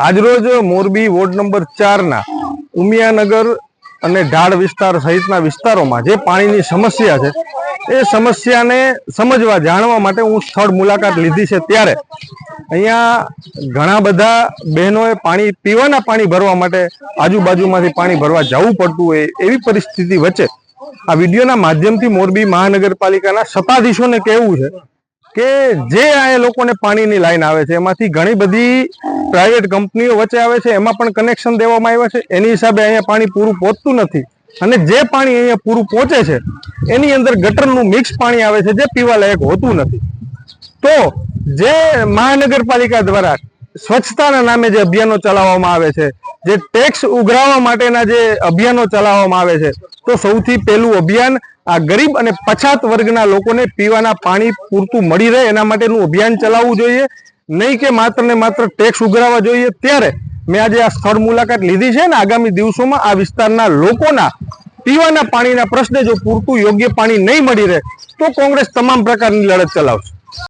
આજરોજ Morbi ward number 4 ના ઉમિયાનગર અને ઢાળ વિસ્તાર સહિતના વિસ્તારોમાં જે પાણીની સમસ્યા છે એ સમસ્યાને સમજવા જાણવા માટે હું સ્થળ મુલાકાત લીધી છે। ત્યારે અહીંયા ઘણા બધા બહેનોએ પાણી પીવાના પાણી ભરવા માટે આજુબાજુમાંથી પાણી ભરવા જવું પડતું હોય એવી પરિસ્થિતિ વચ્ચે આ વિડીયોના માધ્યમથી મોરબી મહાનગરપાલિકાના સત્તાધીશોને કહેવું છે કે જે આ લોકોને પાણીની લાઈન આવે છે એમાંથી ઘણી બધી પ્રાઇવેટ કંપનીઓ વચ્ચે આવે છે, એમાં પણ કનેક્શન દેવામાં આવ્યા છે। એની હિસાબે અહીંયા પાણી પૂરું પહોંચતું નથી અને જે પાણી અહીંયા પૂરું પહોંચે છે એની અંદર ગટરનું મિક્સ પાણી આવે છે જે પીવા લાયક હોતું નથી। તો જે મહાનગરપાલિકા દ્વારા સ્વચ્છતાના નામે જે અભિયાનો ચલાવવામાં આવે છે, જે ટેક્સ ઉઘરાવવા માટેના જે અભિયાનો ચલાવવામાં આવે છે, તો સૌથી પહેલું અભિયાન આ ગરીબ અને પછાત વર્ગના લોકોને પીવાના પાણી પૂરતું મળી રહે એના માટેનું અભિયાન ચલાવવું જોઈએ, નહીં કે માત્ર ને માત્ર ટેક્સ ઉઘરાવવા જોઈએ। ત્યારે મેં આજે આ સ્થળ મુલાકાત લીધી છે ને આગામી દિવસોમાં આ વિસ્તારના લોકોના પીવાના પાણીના પ્રશ્ને જો પૂરતું યોગ્ય પાણી નહીં મળી રહે તો કોંગ્રેસ તમામ પ્રકારની લડત ચલાવશે।